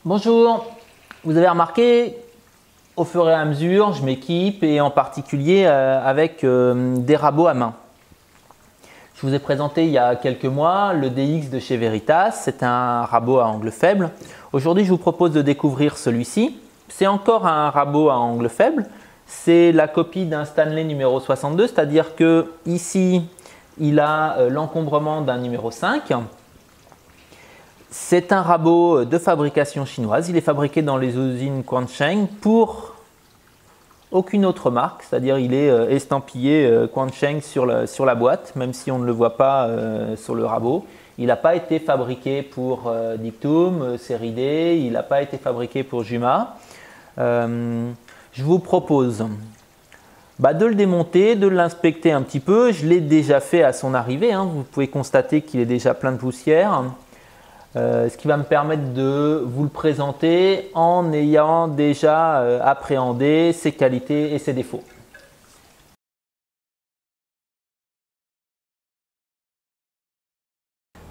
Bonjour, vous avez remarqué, au fur et à mesure, je m'équipe et en particulier avec des rabots à main. Je vous ai présenté il y a quelques mois le DX de chez Veritas, c'est un rabot à angle faible. Aujourd'hui, je vous propose de découvrir celui-ci. C'est encore un rabot à angle faible, c'est la copie d'un Stanley numéro 62, c'est-à-dire que ici, il a l'encombrement d'un numéro 5. C'est un rabot de fabrication chinoise. Il est fabriqué dans les usines Quansheng pour aucune autre marque, c'est-à-dire il est estampillé Quansheng sur la boîte, même si on ne le voit pas sur le rabot. Il n'a pas été fabriqué pour Dictum, Série D, il n'a pas été fabriqué pour Juma. Je vous propose de le démonter, de l'inspecter un petit peu. Je l'ai déjà fait à son arrivée, vous pouvez constater qu'il est déjà plein de poussière. Ce qui va me permettre de vous le présenter en ayant déjà appréhendé ses qualités et ses défauts.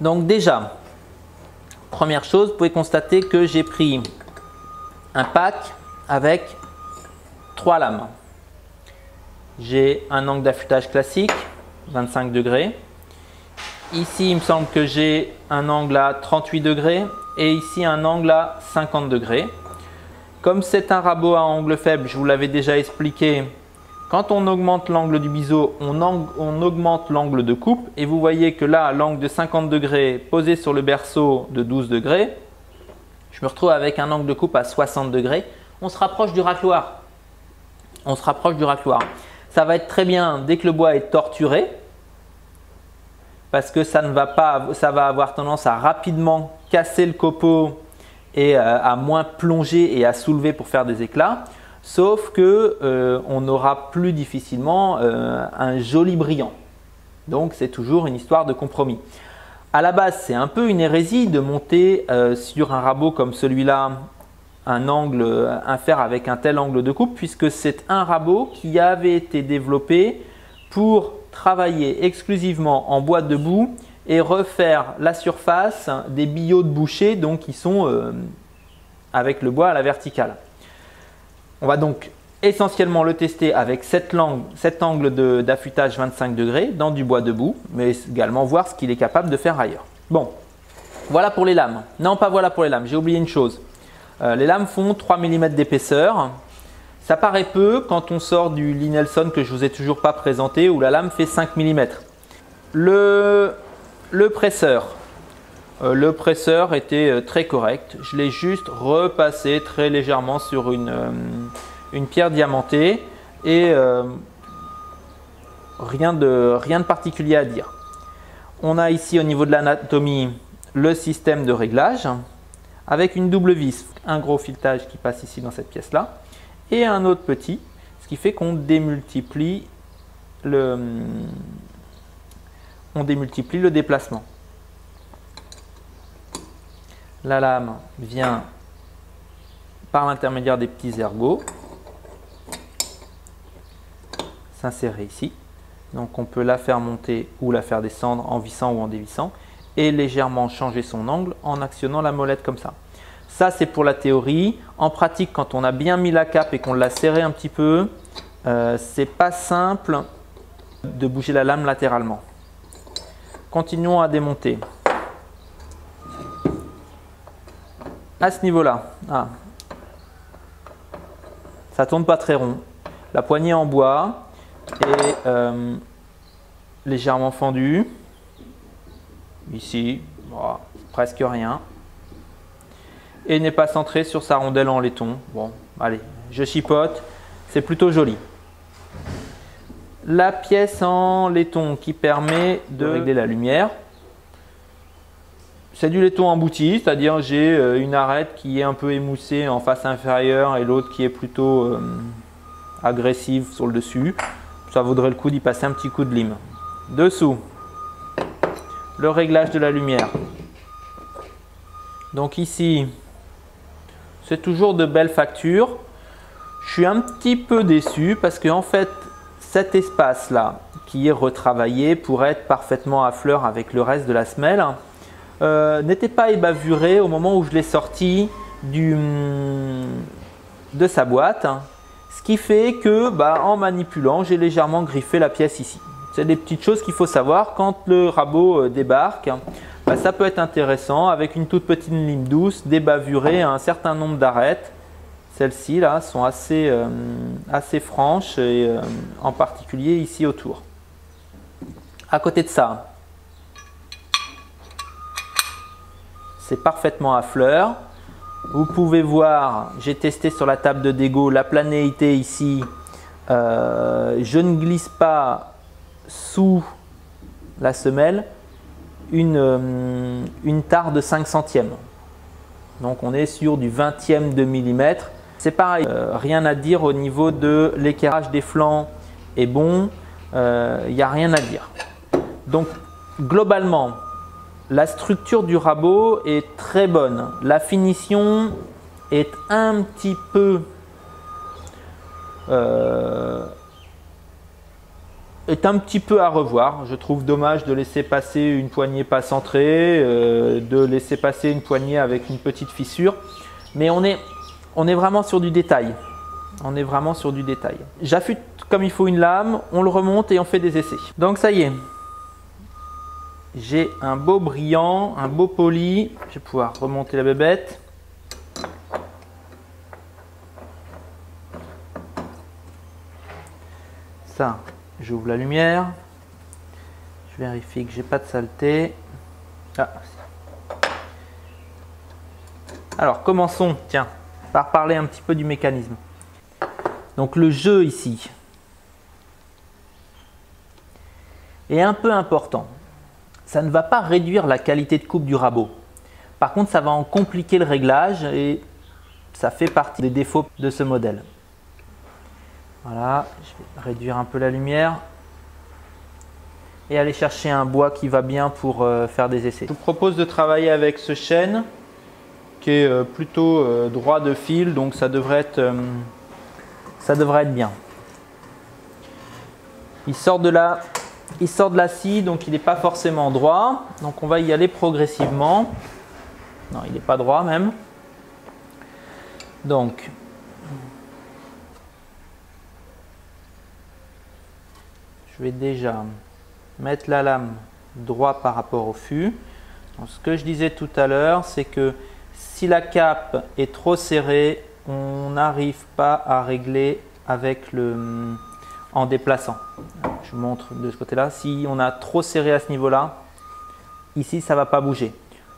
Donc déjà, première chose, vous pouvez constater que j'ai pris un pack avec 3 lames. J'ai un angle d'affûtage classique, 25 degrés. Ici, il me semble que j'ai un angle à 38 degrés et ici un angle à 50 degrés. Comme c'est un rabot à angle faible, je vous l'avais déjà expliqué, quand on augmente l'angle du biseau, on augmente l'angle de coupe. Et vous voyez que là, l'angle de 50 degrés posé sur le berceau de 12 degrés, je me retrouve avec un angle de coupe à 60 degrés. On se rapproche du racloir. On se rapproche du racloir. Ça va être très bien dès que le bois est torturé, parce que ça va avoir tendance à rapidement casser le copeau et à moins plonger et à soulever pour faire des éclats. Sauf que on aura plus difficilement un joli brillant. Donc c'est toujours une histoire de compromis. À la base, c'est un peu une hérésie de monter sur un rabot comme celui-là un angle, un fer avec un tel angle de coupe, puisque c'est un rabot qui avait été développé pour travailler exclusivement en bois debout et refaire la surface des billots de boucher, donc qui sont avec le bois à la verticale. On va donc essentiellement le tester avec cet angle d'affûtage 25 degrés dans du bois debout, mais également voir ce qu'il est capable de faire ailleurs. Bon, voilà pour les lames. Non, pas voilà pour les lames, j'ai oublié une chose. Les lames font 3 mm d'épaisseur. Ça paraît peu quand on sort du Lee Nelson que je ne vous ai toujours pas présenté, où la lame fait 5 mm. Le presseur était très correct. Je l'ai juste repassé très légèrement sur une pierre diamantée et rien de particulier à dire. On a ici au niveau de l'anatomie le système de réglage avec une double vis, un gros filetage qui passe ici dans cette pièce-là et un autre petit, ce qui fait qu'on démultiplie le déplacement. La lame vient par l'intermédiaire des petits ergots s'insérer ici. Donc on peut la faire monter ou la faire descendre en vissant ou en dévissant et légèrement changer son angle en actionnant la molette comme ça. Ça, c'est pour la théorie. En pratique, quand on a bien mis la cape et qu'on l'a serré un petit peu, c'est pas simple de bouger la lame latéralement. Continuons à démonter. À ce niveau-là, ça tourne pas très rond. La poignée en bois est légèrement fendue. Ici, presque rien. Et n'est pas centré sur sa rondelle en laiton. Bon, allez, je chipote, c'est plutôt joli. La pièce en laiton qui permet de régler la lumière. C'est du laiton embouti, c'est-à-dire j'ai une arête qui est un peu émoussée en face inférieure et l'autre qui est plutôt agressive sur le dessus. Ça vaudrait le coup d'y passer un petit coup de lime. Dessous, le réglage de la lumière. Donc ici, c'est toujours de belles factures. Je suis un petit peu déçu parce que en fait, cet espace-là qui est retravaillé pour être parfaitement à fleur avec le reste de la semelle n'était pas ébavuré au moment où je l'ai sorti de sa boîte, ce qui fait que en manipulant, j'ai légèrement griffé la pièce ici. C'est des petites choses qu'il faut savoir quand le rabot débarque. Ça peut être intéressant avec une toute petite lime douce, débavurée, un certain nombre d'arêtes. Celles-ci là sont assez franches et en particulier ici autour. À côté de ça, c'est parfaitement à fleur. Vous pouvez voir, j'ai testé sur la table de dégo la planéité ici. Je ne glisse pas sous la semelle une tare de 5 centièmes. Donc on est sur du 20e de millimètre. C'est pareil, rien à dire au niveau de l'équerrage des flancs est bon, il n'y a rien à dire. Donc globalement, la structure du rabot est très bonne. La finition est un petit peu à revoir. Je trouve dommage de laisser passer une poignée pas centrée, de laisser passer une poignée avec une petite fissure. Mais on est vraiment sur du détail. On est vraiment sur du détail. J'affûte comme il faut une lame, on le remonte et on fait des essais. Donc ça y est. J'ai un beau brillant, un beau poli. Je vais pouvoir remonter la bébête. Ça, j'ouvre la lumière. Je vérifie que j'ai pas de saleté. Ah. Alors commençons, tiens, par parler un petit peu du mécanisme. Donc le jeu ici est un peu important. Ça ne va pas réduire la qualité de coupe du rabot. Par contre, ça va en compliquer le réglage et ça fait partie des défauts de ce modèle. Voilà, je vais réduire un peu la lumière et aller chercher un bois qui va bien pour faire des essais. Je vous propose de travailler avec ce chêne qui est plutôt droit de fil, donc ça devrait être bien. Il sort de la scie, donc il n'est pas forcément droit. Donc on va y aller progressivement. Non, il n'est pas droit même. Donc, je vais déjà mettre la lame droit par rapport au fût. Donc, ce que je disais tout à l'heure, c'est que si la cape est trop serrée, on n'arrive pas à régler avec en déplaçant. Je vous montre de ce côté-là. Si on a trop serré à ce niveau-là, ici, ça ne va pas bouger.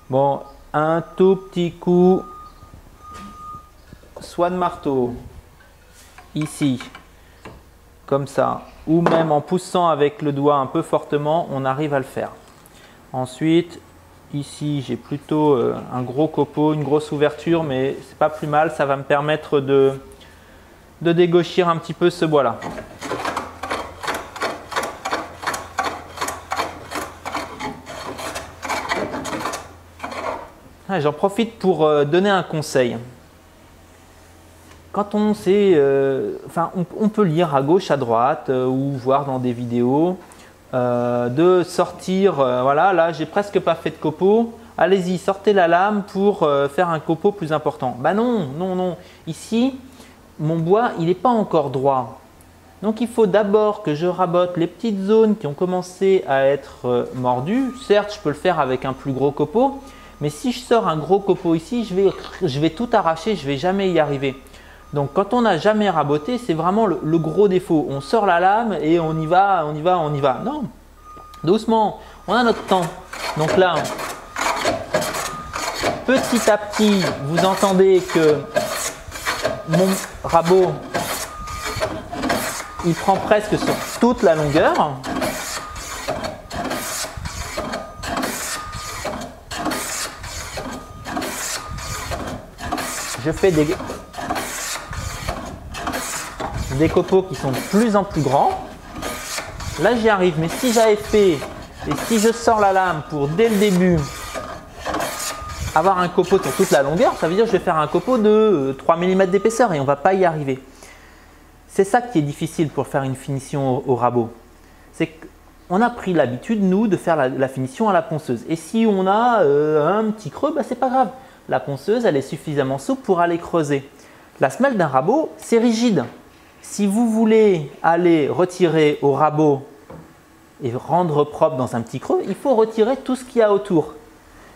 Bon, un tout petit coup, soit de marteau, ici, comme ça, ou même en poussant avec le doigt un peu fortement, on arrive à le faire. Ensuite, ici, j'ai plutôt un gros copeau, une grosse ouverture, mais c'est pas plus mal. Ça va me permettre de dégauchir un petit peu ce bois-là. J'en profite pour donner un conseil. Quand on sait, on peut lire à gauche, à droite ou voir dans des vidéos de sortir, voilà, là j'ai presque pas fait de copeau, allez-y, sortez la lame pour faire un copeau plus important. Bah non, non, non, ici mon bois il n'est pas encore droit. Donc il faut d'abord que je rabote les petites zones qui ont commencé à être mordues. Certes, je peux le faire avec un plus gros copeau, mais si je sors un gros copeau ici, je vais tout arracher, je ne vais jamais y arriver. Donc quand on n'a jamais raboté, c'est vraiment le gros défaut. On sort la lame et on y va, on y va, on y va. Non, doucement, on a notre temps. Donc là, petit à petit, vous entendez que mon rabot, il prend presque sur toute la longueur. Je fais des copeaux qui sont de plus en plus grands. Là, j'y arrive. Mais si j'avais fait, et si je sors la lame pour dès le début avoir un copeau sur toute la longueur, ça veut dire que je vais faire un copeau de 3 mm d'épaisseur et on ne va pas y arriver. C'est ça qui est difficile pour faire une finition au rabot. C'est qu'on a pris l'habitude, nous, de faire la finition à la ponceuse. Et si on a un petit creux, bah, c'est pas grave. la ponceuse elle est suffisamment souple pour aller creuser. La semelle d'un rabot, c'est rigide. Si vous voulez aller retirer au rabot et rendre propre dans un petit creux, il faut retirer tout ce qu'il y a autour.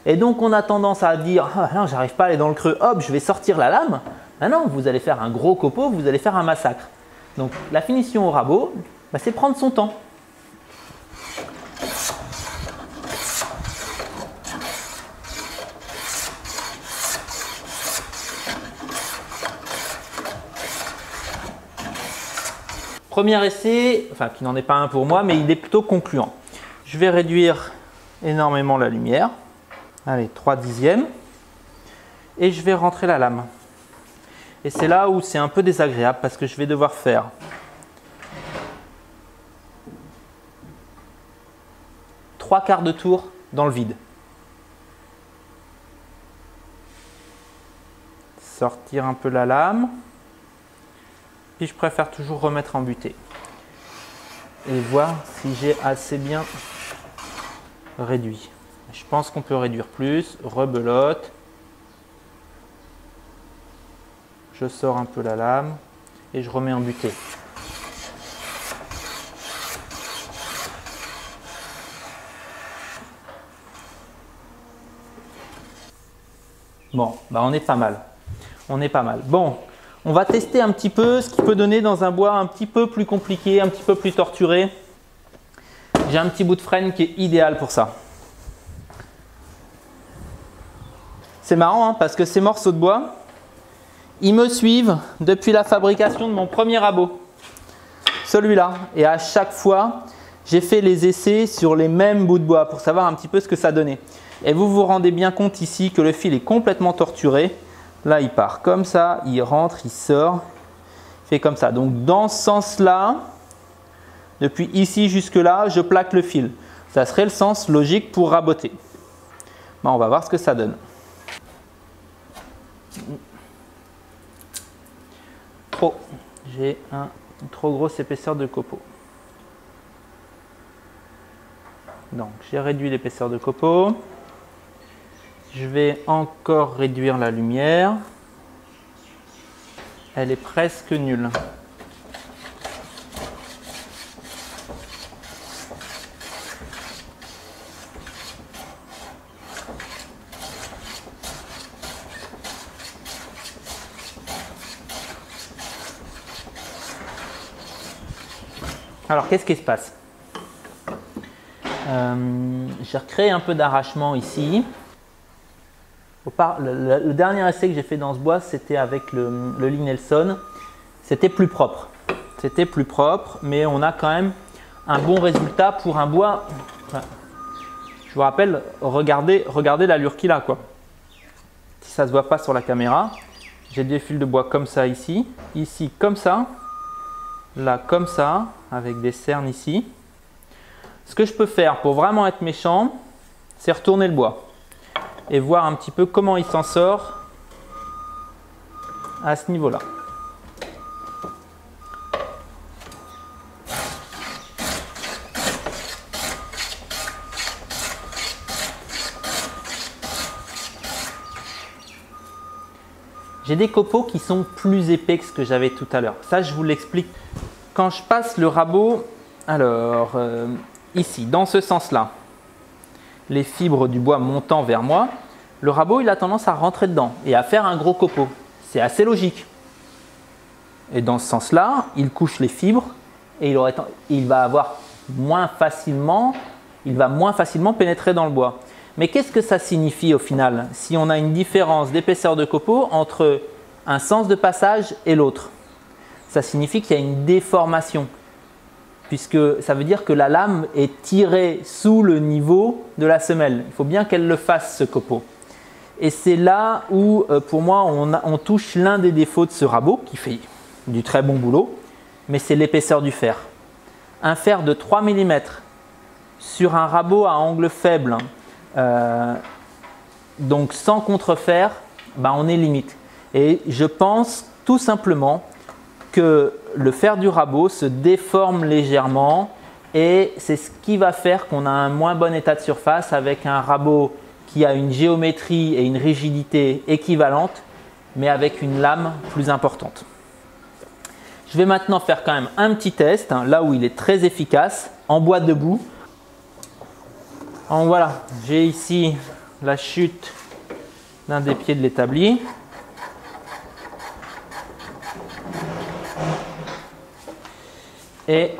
Et donc on a tendance à dire « Ah non, j'arrive pas à aller dans le creux, hop, je vais sortir la lame ». Ah non, vous allez faire un gros copeau, vous allez faire un massacre. Donc la finition au rabot, c'est prendre son temps. Premier essai, enfin qui n'en est pas un pour moi, mais il est plutôt concluant. Je vais réduire énormément la lumière. Allez, 3/10. Et je vais rentrer la lame. Et c'est là où c'est un peu désagréable parce que je vais devoir faire trois quarts de tour dans le vide. Sortir un peu la lame. Puis je préfère toujours remettre en butée. Et voir si j'ai assez bien réduit. Je pense qu'on peut réduire plus. Rebelote. Je sors un peu la lame et je remets en butée. Bon, on est pas mal. On est pas mal. Bon, on va tester un petit peu ce qu'il peut donner dans un bois un petit peu plus compliqué, un petit peu plus torturé. J'ai un petit bout de frêne qui est idéal pour ça. C'est marrant parce que ces morceaux de bois, ils me suivent depuis la fabrication de mon premier rabot. Celui-là. Et à chaque fois, j'ai fait les essais sur les mêmes bouts de bois pour savoir un petit peu ce que ça donnait. Et vous vous rendez bien compte ici que le fil est complètement torturé. Là, il part comme ça, il rentre, il sort, il fait comme ça. Donc, dans ce sens-là, depuis ici jusque là, je plaque le fil. Ça serait le sens logique pour raboter. On va voir ce que ça donne. J'ai une trop grosse épaisseur de copeaux. Donc, j'ai réduit l'épaisseur de copeaux. Je vais encore réduire la lumière. Elle est presque nulle. Alors, qu'est-ce qui se passe? J'ai recréé un peu d'arrachement ici. Le dernier essai que j'ai fait dans ce bois, c'était avec le Lee Nelson. C'était plus propre. C'était plus propre, mais on a quand même un bon résultat pour un bois. Je vous rappelle, regardez l'allure qu'il a, quoi. Si ça ne se voit pas sur la caméra, j'ai des fils de bois comme ça ici, ici comme ça, là comme ça, avec des cernes ici. Ce que je peux faire pour vraiment être méchant, c'est retourner le bois et voir un petit peu comment il s'en sort à ce niveau-là. J'ai des copeaux qui sont plus épais que ce que j'avais tout à l'heure. Ça, je vous l'explique. Quand je passe le rabot, alors ici, dans ce sens-là, les fibres du bois montant vers moi, le rabot il a tendance à rentrer dedans et à faire un gros copeau. C'est assez logique. Et dans ce sens-là, il couche les fibres et il va moins facilement pénétrer dans le bois. Mais qu'est-ce que ça signifie au final si on a une différence d'épaisseur de copeaux entre un sens de passage et l'autre? Ça signifie qu'il y a une déformation, puisque ça veut dire que la lame est tirée sous le niveau de la semelle. Il faut bien qu'elle le fasse, ce copeau. Et c'est là où, pour moi, on touche l'un des défauts de ce rabot, qui fait du très bon boulot, mais c'est l'épaisseur du fer. Un fer de 3 mm sur un rabot à angle faible, donc sans contrefer, on est limite. Et je pense tout simplement que le fer du rabot se déforme légèrement et c'est ce qui va faire qu'on a un moins bon état de surface avec un rabot qui a une géométrie et une rigidité équivalentes, mais avec une lame plus importante. Je vais maintenant faire quand même un petit test, hein, là où il est très efficace, en bois debout. Donc voilà, j'ai ici la chute d'un des pieds de l'établi. Et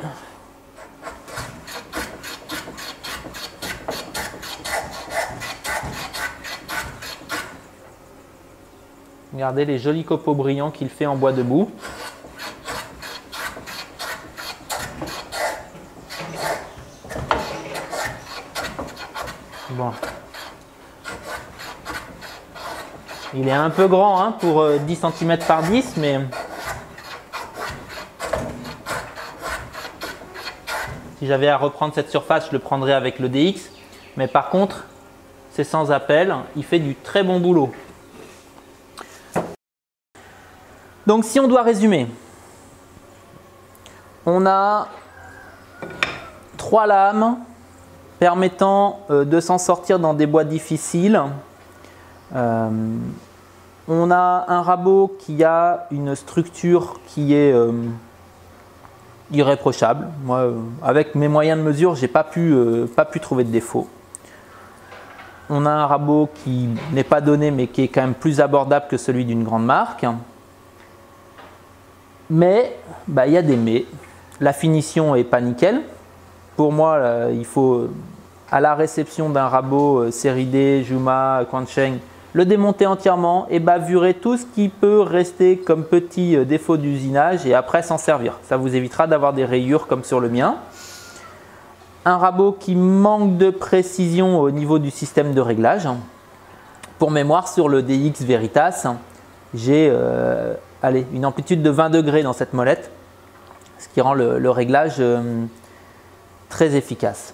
regardez les jolis copeaux brillants qu'il fait en bois debout. Bon. Il est un peu grand hein, pour 10 cm par 10, mais si j'avais à reprendre cette surface, je le prendrais avec le DX. Mais par contre, c'est sans appel, il fait du très bon boulot. Donc si on doit résumer, on a 3 lames permettant de s'en sortir dans des bois difficiles. On a un rabot qui a une structure qui est irréprochable. Moi, avec mes moyens de mesure, j'ai pas pu trouver de défaut. On a un rabot qui n'est pas donné, mais qui est quand même plus abordable que celui d'une grande marque. Mais il y a des mais. La finition est pas nickel. Pour moi, il faut, à la réception d'un rabot série D, Juma, Quansheng, le démonter entièrement et bavurer tout ce qui peut rester comme petit défaut d'usinage et après s'en servir. Ça vous évitera d'avoir des rayures comme sur le mien. Un rabot qui manque de précision au niveau du système de réglage. Pour mémoire, sur le DX Veritas, j'ai une amplitude de 20 degrés dans cette molette, ce qui rend le réglage très efficace.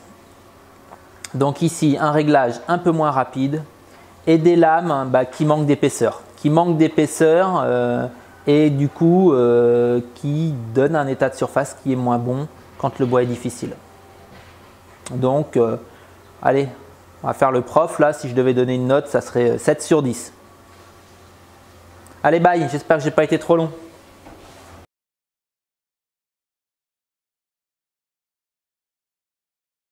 Donc ici, un réglage un peu moins rapide et des lames qui manquent d'épaisseur. Et du coup qui donnent un état de surface qui est moins bon quand le bois est difficile. Donc, allez, on va faire le prof. Là, si je devais donner une note, ça serait 7 sur 10. Allez, bye, j'espère que je n'ai pas été trop long.